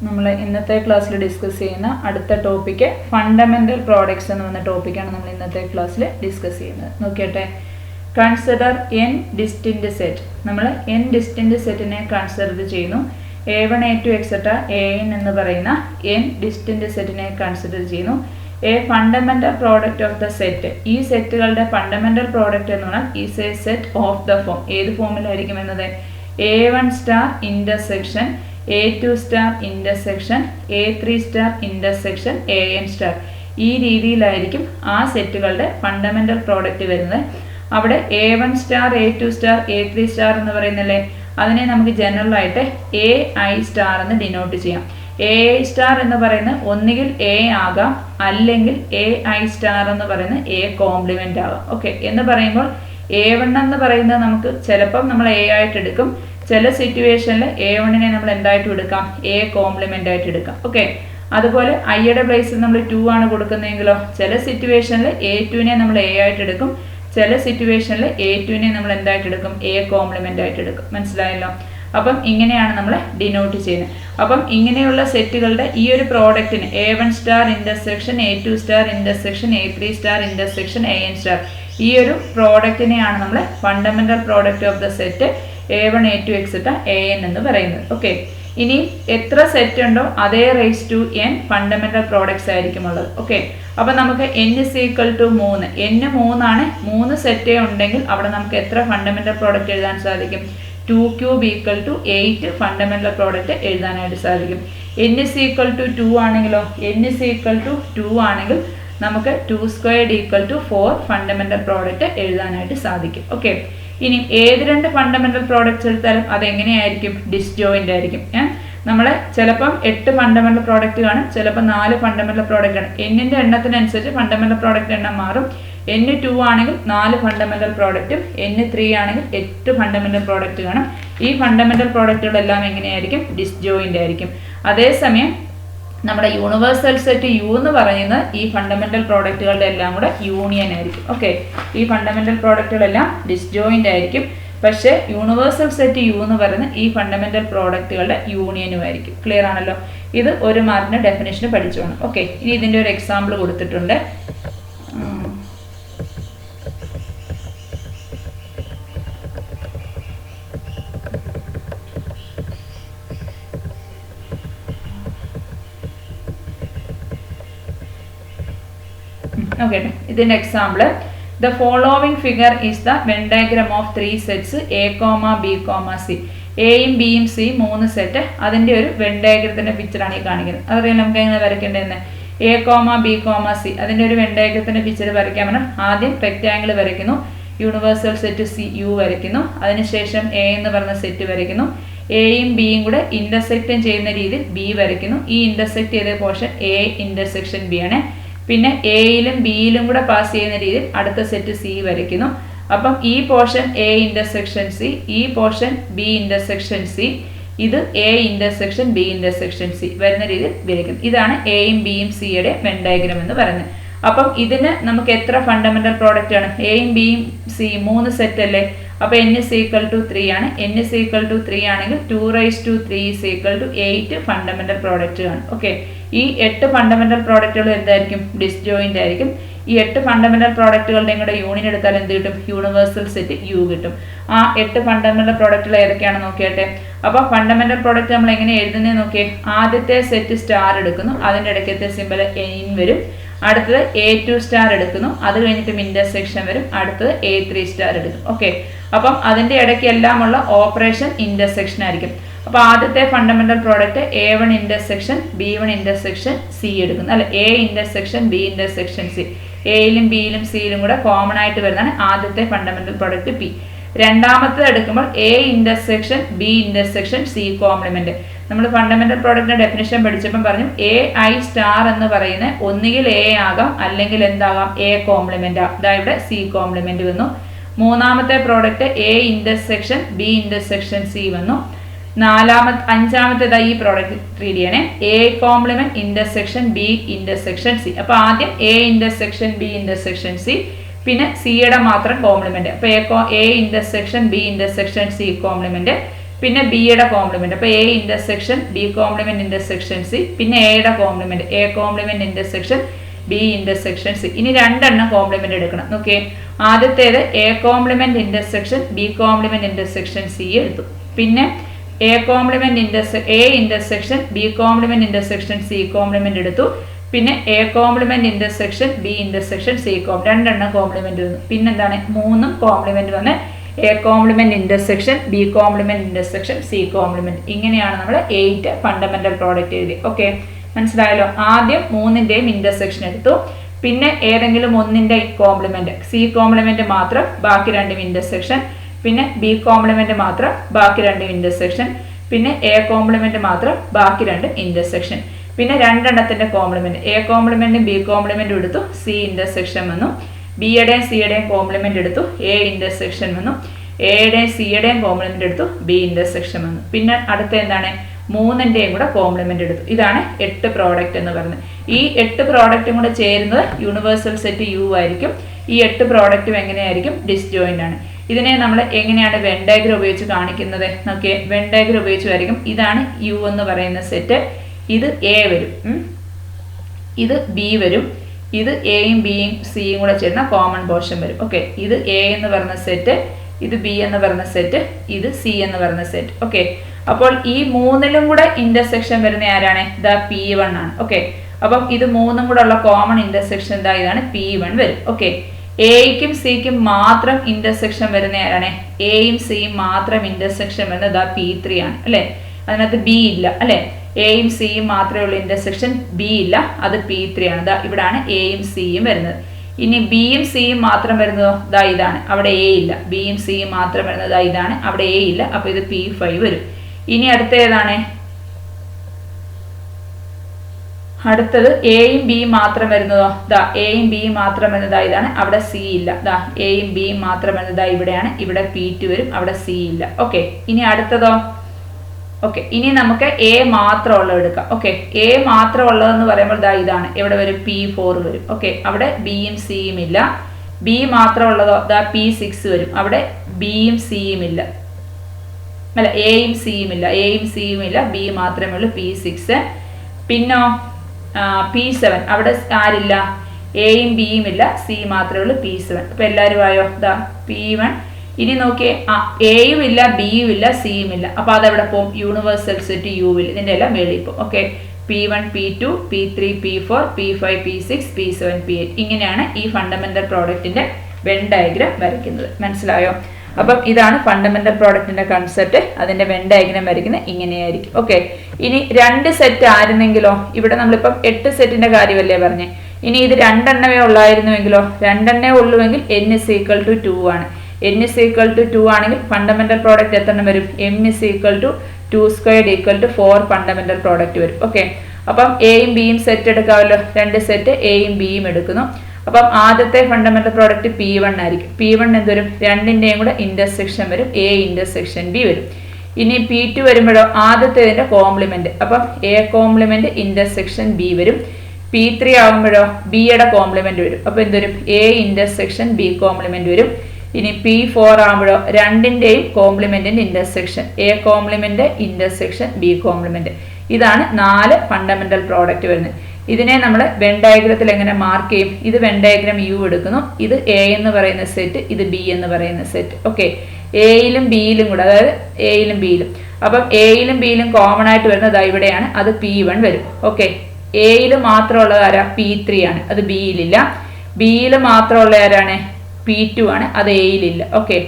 നമ്മൾ ഇന്നത്തെ ക്ലാസ്സിൽ ഡിസ്കസ് ചെയ്യുന്ന അടുത്ത ടോപ്പിക്ക് ഫണ്ടമെന്റൽ പ്രോഡക്ട്സ് എന്ന് പറഞ്ഞ ടോപ്പിക്കാണ് നമ്മൾ ഇന്നത്തെ ക്ലാസ്സിൽ ഡിസ്കസ് ചെയ്യുന്നത്. നോക്കിയട്ടെ, കൺസിഡർ n ഡിസ്റ്റിൻറ്റ് സെറ്റ്. നമ്മൾ n ഡിസ്റ്റിൻറ്റ് സെറ്റിനെ കൺസിഡർ ചെയ്യുന്നു. A1 A2 എക്സെട്ര an എന്ന് പറയുന്ന n ഡിസ്റ്റിൻറ്റ് സെറ്റിനെ കൺസിഡർ ചെയ്യുന്നു. A fundamental product of the set, ഈ സെറ്റുകളുടെ ഫണ്ടമെന്റൽ പ്രോഡക്റ്റ് എന്ന് പറഞ്ഞാൽ is A set of the form. ഏത് ഫോമിലായിരിക്കും എന്നത്? A1 star intersection A2 star intersection A3 star intersection AN star. ഈ രീതിയിലായിരിക്കും ആ സെറ്റുകളുടെ ഫണ്ടമെന്റൽ പ്രോഡക്റ്റ് വരുന്നത്. അവിടെ A1 star A2 star A3 star എന്ന് പറയുന്നില്ലേ, അതിനെ നമുക്ക് ജനറൽ ആയിട്ട് AI സ്റ്റാർ എന്ന് ഡിനോട്ട് ചെയ്യാം. AI സ്റ്റാർ എന്ന് പറയുന്നത് ഒന്നുകിൽ A ആകാം, അല്ലെങ്കിൽ AI സ്റ്റാർ എന്ന് പറയുന്നത് A കോംപ്ലിമെന്റ് ആകാം. ഓക്കെ, എന്ന് പറയുമ്പോൾ A1 എന്ന് പറയുന്നത് നമുക്ക് ചിലപ്പം നമ്മൾ A ആയിട്ട് എടുക്കും, ചില സിറ്റുവേഷനിൽ A1നെ നമ്മൾ എന്തായിട്ടും എടുക്കാം, A കോംപ്ലിമെന്റ് ആയിട്ട് എടുക്കാം. ഓക്കെ, അതുപോലെ ഐയുടെ പ്ലേസിൽ നമ്മൾ 2 ആണ് കൊടുക്കുന്നതെങ്കിലോ ചില സിറ്റുവേഷനിൽ A2നെ നമ്മൾ A ആയിട്ട് എടുക്കും, ചില സിറ്റുവേഷനിൽ A2നെ നമ്മൾ എന്തായിട്ട് എടുക്കും, A കോംപ്ലിമെന്റ് ആയിട്ട് എടുക്കും. മനസ്സിലായല്ലോ? അപ്പം ഇങ്ങനെയാണ് നമ്മൾ ഡിനോട്ട് ചെയ്യുന്നത്. അപ്പം ഇങ്ങനെയുള്ള സെറ്റുകളുടെ ഈ ഒരു പ്രോഡക്റ്റിന് A1 star intersection A2 star intersection A3 star intersection AN star, ഈ ഒരു പ്രോഡക്റ്റിനെയാണ് നമ്മൾ fundamental product of the set A1 A2 et cetera AN എന്ന് പറയുന്നത്. ഓക്കെ, ഇനി എത്ര സെറ്റ് ഉണ്ടോ അതേ raise to n fundamental products ആയിരിക്കും ഉള്ളത്. ഓക്കെ, അപ്പൊ നമുക്ക് n is equal to 3, n 3 ആണ്, 3 സെറ്റേ ഉണ്ടെങ്കിൽ അവിടെ നമുക്ക് എത്ര ഫണ്ടമെന്റൽ പ്രോഡക്റ്റ് എഴുതാൻ സാധിക്കും? 2 cube equal to 8 fundamental product എഴുതാനായിട്ട് സാധിക്കും. n is equal to 2 ആണെങ്കിലോ, n is equal to 2 ആണെങ്കിൽ നമുക്ക് 2 squared equal to 4 fundamental product എഴുതാനായിട്ട് സാധിക്കും. ഓക്കെ, ഇനി ഏത് രണ്ട് ഫണ്ടമെന്റൽ പ്രോഡക്ട്സ് എടുത്താലും അതെങ്ങനെയായിരിക്കും? ഡിസ്ജോയിന്റ് ആയിരിക്കും. നമ്മൾ ചിലപ്പം 8 ഫണ്ടമെന്റൽ പ്രോഡക്റ്റ് കാണും, ചിലപ്പോൾ 4 ഫണ്ടമെന്റൽ പ്രോഡക്റ്റ് കാണും. എന്നിന്റെ എണ്ണത്തിനനുസരിച്ച് ഫണ്ടമെന്റൽ പ്രോഡക്റ്റ് എണ്ണം മാറും. n2 ആണെങ്കിൽ 4 ഫണ്ടമെന്റൽ പ്രോഡക്റ്റും n3 ആണെങ്കിൽ 8 ഫണ്ടമെന്റൽ പ്രോഡക്റ്റ് കാണും. ഈ ഫണ്ടമെന്റൽ പ്രോഡക്റ്റുകളെല്ലാം എങ്ങനെയായിരിക്കും? ഡിസ്ജോയിന്റ് ആയിരിക്കും. അതേസമയം നമ്മുടെ യൂണിവേഴ്സൽ സെറ്റ് U എന്ന് പറയുന്നത് ഈ ഫണ്ടമെന്റൽ പ്രോഡക്റ്റുകളുടെ എല്ലാം കൂടെ യൂണിയൻ ആയിരിക്കും. ഓക്കെ, ഈ ഫണ്ടമെന്റൽ പ്രോഡക്റ്റുകളെല്ലാം ഡിസ്ജോയിന്റ് ആയിരിക്കും, പക്ഷേ യൂണിവേഴ്സൽ സെറ്റ് U എന്ന് പറയുന്നത് ഈ ഫണ്ടമെന്റൽ പ്രോഡക്റ്റുകളുടെ യൂണിയനും ആയിരിക്കും. ക്ലിയർ ആണല്ലോ? ഇത് ഒരു മാർക്കിന്റെ ഡെഫിനേഷൻ പഠിച്ചോണം. ഓക്കെ, ഇനി ഇതിന്റെ ഒരു എക്സാമ്പിൾ കൊടുത്തിട്ടുണ്ട്. Okay, ഇതിന്റെ example, the following figure is the when diagram of 3 sets A, B, C. എയും ബിയും സിയും 3 സെറ്റ്, അതിന്റെ ഒരു വെൻ ഡയഗ്രത്തിന്റെ പിക്ചറാണ് ഈ കാണിക്കുന്നത്. അതറിയാം നമുക്ക് എങ്ങനെ വരയ്ക്കേണ്ടതെന്ന്. A, B, C അതിന്റെ ഒരു വെൻ ഡയഗ്രത്തിന്റെ പിക്ചർ വരയ്ക്കാൻ വേണം ആദ്യം റെക്റ്റാങ്കിൾ വരയ്ക്കുന്നു, യൂണിവേഴ്സൽ സെറ്റ് CU വരയ്ക്കുന്നു, അതിനുശേഷം A എന്ന് പറഞ്ഞ സെറ്റ് വരയ്ക്കുന്നു, എയും ബിയും കൂടെ ഇന്റർസെക്റ്റ് ചെയ്യുന്ന രീതിയിൽ B വരയ്ക്കുന്നു. ഈ ഇന്റർസെക്റ്റ് ചെയ്ത പോർഷൻ A ഇന്റർസെക്ഷൻ B ആണ്. പിന്നെ എയിലും ബിയിലും കൂടെ പാസ് ചെയ്യുന്ന രീതിയിൽ അടുത്ത സെറ്റ് C വരയ്ക്കുന്നു. അപ്പം ഈ പോർഷൻ A ഇന്റർസെക്ഷൻ C, ഈ പോർഷൻ B ഇന്റർസെക്ഷൻ C, ഇത് A intersection B intersection C വരുന്ന രീതിയിൽ വരയ്ക്കുന്നു. ഇതാണ് എയും ബിയും സിയുടെ വെൻ ഡയഗ്രാം എന്ന് പറയുന്നത്. അപ്പം ഇതിന് നമുക്ക് എത്ര ഫണ്ടമെന്റൽ പ്രോഡക്റ്റ് ആണ്? എയും ബിയും സിയും 3 സെറ്റ് അല്ലേ, അപ്പൊ n is equal to 3 ആണ്. n is equal to 3 ആണെങ്കിൽ 2 raised to 3 is equal to 8 fundamental product ആണ്. ഓക്കെ, ഈ 8 ഫണ്ടമെന്റൽ പ്രോഡക്റ്റുകൾ എന്തായിരിക്കും? ഡിസ്ജോയിന്റ് ആയിരിക്കും. ഈ 8 ഫണ്ടമെന്റൽ പ്രോഡക്റ്റുകളുടെയും കൂടെ യൂണിയൻ എടുത്താൽ എന്ത് കിട്ടും? യൂണിവേഴ്സൽ സെറ്റ് U കിട്ടും. ആ 8 ഫണ്ടമെന്റൽ പ്രോഡക്റ്റുകൾ ഏതൊക്കെയാണെന്ന് നോക്കിയാട്ടെ. അപ്പൊ ഫണ്ടമെന്റൽ പ്രോഡക്റ്റ് നമ്മൾ എങ്ങനെ എഴുതുന്നത് നോക്കിയേ. ആദ്യത്തെ സെറ്റ് സ്റ്റാർ എടുക്കുന്നു, അതിന്റെ ഇടയ്ക്കത്തെ സിമ്പൽ n വരും. അടുത്തത് A2 സ്റ്റാർ എടുക്കുന്നു, അത് കഴിഞ്ഞിട്ടും ഇന്റർസെക്ഷൻ വരും. അടുത്തത് A3 സ്റ്റാർ എടുക്കും. ഓക്കെ, അപ്പം അതിന്റെ ഇടയ്ക്ക് എല്ലാമുള്ള ഓപ്പറേഷൻ ഇന്റർസെക്ഷൻ ആയിരിക്കും. അപ്പൊ ആദ്യത്തെ fundamental product A1 intersection B1 intersection C എടുക്കുന്നു, അല്ലെ A intersection B intersection C. എയിലും ബിയിലും സിയിലും കൂടെ കോമൺ ആയിട്ട് വരുന്നതാണ് ആദ്യത്തെ ഫണ്ടമെന്റൽ പ്രോഡക്റ്റ് P. രണ്ടാമത്തെ എടുക്കുമ്പോൾ A intersection B intersection C complement. നമ്മൾ ഫണ്ടമെന്റൽ പ്രോഡക്റ്റിന്റെ ഡെഫിനിഷൻ പഠിച്ചപ്പോൾ പറഞ്ഞു AI സ്റ്റാർ എന്ന് പറയുന്നത് ഒന്നുകിൽ A ആകാം, അല്ലെങ്കിൽ എന്താകാം? A complement. അതായത് C കോംപ്ലിമെന്റ് വന്നു. മൂന്നാമത്തെ product A intersection B intersection C വന്നു. അഞ്ചാമത്തേതായി ഈ പ്രോഡക്റ്റ് റീഡ് ചെയ്യണേ, A complement intersection B intersection C. അപ്പൊ ആദ്യം A intersection B intersection C, പിന്നെ സിയുടെ മാത്രം കോംപ്ലിമെന്റ്. അപ്പൊ A intersection B intersection C complement, പിന്നെ ബിയുടെ കോംപ്ലിമെന്റ്. അപ്പോൾ A intersection B complement intersection C, പിന്നെ എയുടെ complement A complement intersection B intersection C. ഇനി രണ്ടെണ്ണം കോംപ്ലിമെന്റ് എടുക്കണം. നോക്കിയേ, ആദ്യത്തേത് A complement intersection B complement intersection C എടുത്തു. പിന്നെ A complement A intersection B complement intersection C complement എടുത്തു. പിന്നെ A complement intersection B intersection C രണ്ടെണ്ണം കോംപ്ലിമെന്റ് വന്നു. പിന്നെന്താണ്, മൂന്നും കോംപ്ലിമെന്റ് വന്ന് A complement intersection B complement intersection C complement. ഇങ്ങനെയാണ് നമ്മൾ 8 ഫണ്ടമെന്റൽ പ്രോഡക്റ്റ് എഴുതി. ഓക്കെ, മനസ്സിലായല്ലോ. ആദ്യം മൂന്നിന്റെയും ഇന്റർസെക്ഷൻ എടുത്തു. പിന്നെ ഏതെങ്കിലും ഒന്നിന്റെ കോംപ്ലിമെന്റ്, സി കോംപ്ലിമെന്റ് മാത്രം ബാക്കി രണ്ടും ഇന്റർസെക്ഷൻ. പിന്നെ ബി കോംപ്ലിമെന്റ് മാത്രം ബാക്കി രണ്ടും ഇന്റർസെക്ഷൻ. പിന്നെ എ കോംപ്ലിമെന്റ് മാത്രം ബാക്കി രണ്ടും ഇന്റർസെക്ഷൻ. പിന്നെ രണ്ടെണ്ണത്തിന്റെ കോംപ്ലിമെന്റ്, എ കോംപ്ലിമെന്റും ബി കോംപ്ലിമെന്റും എടുത്തു, സി ഇന്റർസെക്ഷൻ വന്നു. ബിയുടെയും സിയുടെയും കോംപ്ലിമെന്റ് എടുത്തു, എ ഇന്റർസെക്ഷൻ വന്നു. എയുടെയും സിയുടെയും കോംപ്ലിമെന്റ് എടുത്തു, ബി ഇന്റർസെക്ഷൻ വന്നു. പിന്നെ അടുത്ത എന്താണ്, മൂന്നിന്റെയും കൂടെ കോംപ്ലിമെന്റ് എടുത്തു. ഇതാണ് 8 പ്രോഡക്റ്റ് എന്ന് പറയുന്നത്. ഈ 8 പ്രോഡക്റ്റും കൂടെ ചേരുന്നത് യൂണിവേഴ്സൽ സെറ്റ് യു ആയിരിക്കും. ഈ 8 പ്രോഡക്റ്റും എങ്ങനെയായിരിക്കും, ഡിസ്ജോയിന്റ് ആണ്. ഇതിനെ നമ്മൾ എങ്ങനെയാണ് വെൻ ഡയഗ്രം ഉപയോഗിച്ച് കാണിക്കുന്നത് നോക്കിയേ. വെൻ ഡയഗ്രം ഉപയോഗിച്ചായിരിക്കും. ഇതാണ് യു എന്ന് പറയുന്ന സെറ്റ്. ഇത് എ വരും, ഇത് ബി വരും, ഇത് എയും ബിയും സിയും കൂടെ ചേരുന്ന കോമൺ പോർഷൻ വരും. ഓക്കെ, ഇത് എ എന്ന് പറയുന്ന സെറ്റ്, ഇത് ബി എന്ന് പറയുന്ന സെറ്റ്, ഇത് സി എന്ന് പറയുന്ന സെറ്റ്. ഓക്കെ, അപ്പോൾ ഈ മൂന്നിലും കൂടെ ഇന്റർസെക്ഷൻ വരുന്ന ആരാണ്, ഇതാ P1 ആണ്. ഓക്കെ, അപ്പം ഇത് മൂന്നും കൂടെ ഉള്ള കോമൺ ഇന്റർസെക്ഷൻ ഇതാ ഇതാണ് P1 വരും. ഓക്കെ, എയ്ക്കും സിക്കും മാത്രം ഇന്റർസെക്ഷൻ വരുന്ന ആരാണ്, എയും സിയും മാത്രം ഇന്റർസെക്ഷൻ വരുന്നത് ഇതാ P3 ആണ് അല്ലെ. അതിനകത്ത് ബി ഇല്ല അല്ലെ. എയും സിയും മാത്രമേ ഉള്ളൂ ഇന്റർസെക്ഷൻ, ബി ഇല്ല, അത് P3 ആണ്. ഇതാ ഇവിടാണ് എയും സിയും വരുന്നത്. ഇനി ബിയും സിയും മാത്രം വരുന്നതോ ഇതാ ഇതാണ്, അവിടെ എ ഇല്ല. ബിയും സിയും മാത്രം വരുന്നത് ഇതാണ്, അവിടെ എ ഇല്ല. അപ്പൊ ഇത് P5 വരും. ഇനി അടുത്ത ഏതാണ്, അടുത്തത് എയും ബിയും മാത്രം വരുന്നതോ ദാ എയും ബിയും മാത്രം വരുന്നതാ ഇതാണ്, അവിടെ സി ഇല്ല. ദാ എയും ബിയും മാത്രം വരുന്നതാ ഇവിടെയാണ്, ഇവിടെ P2 വരും, അവിടെ സി ഇല്ല. ഓക്കെ, ഇനി അടുത്തതോ, ഓക്കെ, ഇനി നമുക്ക് എ മാത്രമുള്ളത് എടുക്കാം. ഓക്കെ, എ മാത്രമുള്ളതെന്ന് പറയുമ്പോൾ ദാ ഇതാണ്, എവിടെ വരും, P4 വരും. ഓക്കെ, അവിടെ ബിയും സിയും ഇല്ല. ബി മാത്രമുള്ളതോ ദാ P6 വരും, അവിടെ ബിയും സിയും ഇല്ല, അല്ല എയും സിയും ഇല്ല, എയും സിയും ഇല്ല, ബി മാത്രമേ ഉള്ളൂ, P6. പിന്നോ P7, അവിടെ ആരില്ല, എയും ബിയും ഇല്ല, സി മാത്രമേ ഉള്ളൂ, P7. അപ്പൊ എല്ലാവരും ആയോ, ദാ P1. ഇനി നോക്കിയേ, എയും ഇല്ല, ബിയും ഇല്ല, സിയും ഇല്ല. അപ്പൊ അതെവിടെ പോകും, യൂണിവേഴ്സൽ സെറ്റ് യുവിൽ, ഇതിന്റെ എല്ലാം മേളിൽ പോകും. Okay, P1 P2 P3 P4 P5 P6 P7 P8. ഇങ്ങനെയാണ് ഈ ഫണ്ടമെന്റൽ പ്രോഡക്റ്റിന്റെ വെൻ ഡയഗ്രം വരയ്ക്കുന്നത്. മനസ്സിലായോ? അപ്പം ഇതാണ് ഫണ്ടമെന്റൽ പ്രോഡക്റ്റിന്റെ കൺസെപ്റ്റ്. അതിന്റെ വെൻ ഡയഗ്രം വരയ്ക്കുന്നത് ഇങ്ങനെയായിരിക്കും. ഓക്കെ, ഇനി 2 സെറ്റ് ആയിരുന്നെങ്കിലോ, ഇവിടെ നമ്മളിപ്പം 8 സെറ്റിന്റെ കാര്യമല്ലേ പറഞ്ഞേ. ഇനി ഇത് 2 എണ്ണമേ ഉള്ളായിരുന്നുവെങ്കിലോ, 2 എണ്ണേ ഉള്ളുവെങ്കിൽ n = 2 ആണ്. n = 2 ആണെങ്കിൽ ഫണ്ടമെന്റൽ പ്രോഡക്റ്റ് എത്ര എണ്ണം വരും, m = 2² = 4 ഫണ്ടമെന്റൽ പ്രോഡക്റ്റ് വരും. ഓക്കെ, അപ്പം എയും ബിയും സെറ്റ് എടുക്കാമല്ലോ. 2 സെറ്റ് എയും ബിയും എടുക്കുന്നു. അപ്പം ആദ്യത്തെ ഫണ്ടമെന്റൽ പ്രോഡക്റ്റ് P1 ആയിരിക്കും. P1 എന്തുവരും, രണ്ടിന്റെയും കൂടെ ഇന്റർസെക്ഷൻ വരും, എ ഇന്റർസെക്ഷൻ ബി വരും. ഇനി P2 വരുമ്പോഴോ ആദ്യത്തേതിന്റെ കോംപ്ലിമെന്റ്, അപ്പം എ കോംപ്ലിമെന്റ് ഇന്റർസെക്ഷൻ ബി വരും. P3 ആകുമ്പോഴോ ബിയുടെ കോംപ്ലിമെന്റ് വരും, അപ്പൊ എന്തുവരും, എ ഇന്റർസെക്ഷൻ ബി കോംപ്ലിമെന്റ് വരും. ഇനി P4 ആകുമ്പോഴോ രണ്ടിന്റെയും കോംപ്ലിമെന്റിന്റെ intersection, A complement intersection B complement. ഇതാണ് 4 ഫണ്ടമെന്റൽ പ്രോഡക്റ്റ് വരുന്നത്. ഇതിനെ നമ്മൾ വെൻ ഡയഗ്രത്തിൽ എങ്ങനെ മാർക്ക് ചെയ്യും, ഇത് വെൻ ഡയഗ്രം യു എടുക്കുന്നു, ഇത് എ എന്ന് പറയുന്ന സെറ്റ്, ഇത് ബി എന്ന് പറയുന്ന സെറ്റ്. ഓക്കെ, എയിലും ബിയിലും കൂടെ, അതായത് എയിലും ബിയിലും, അപ്പം എയിലും ബിയിലും കോമൺ ആയിട്ട് വരുന്നത് ഇവിടെയാണ്, അത് P1 വരും. ഓക്കെ, എയിൽ മാത്രമുള്ളത് ആരാ, P3 ആണ്, അത് ബിയിലില്ല. ബിയിൽ മാത്രമുള്ള ആരാണ്, P2 ആണ്, അത് എയിലില്ല. ഓക്കെ,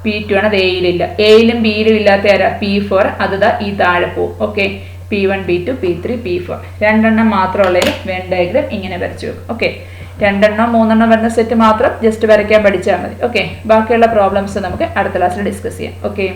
P2 ആണ്, അത് എയിലില്ല. എയിലും ബിയിലും ഇല്ലാത്ത ആരാ, P4, അത് ഈ താഴെ പോവും. Okay, P1 P2 P3 P4 രണ്ടെണ്ണം മാത്രമുള്ളതിൽ വെൻ ഡയഗ്രം ഇങ്ങനെ വരച്ചു വെക്കും. ഓക്കെ, 2 എണ്ണം 3 എണ്ണം വരുന്ന സെറ്റ് മാത്രം ജസ്റ്റ് വരയ്ക്കാൻ പഠിച്ചാൽ മതി. ഓക്കെ, ബാക്കിയുള്ള പ്രോബ്ലംസ് നമുക്ക് അടുത്ത ക്ലാസ്സിൽ ഡിസ്കസ് ചെയ്യാം. ഓക്കെ.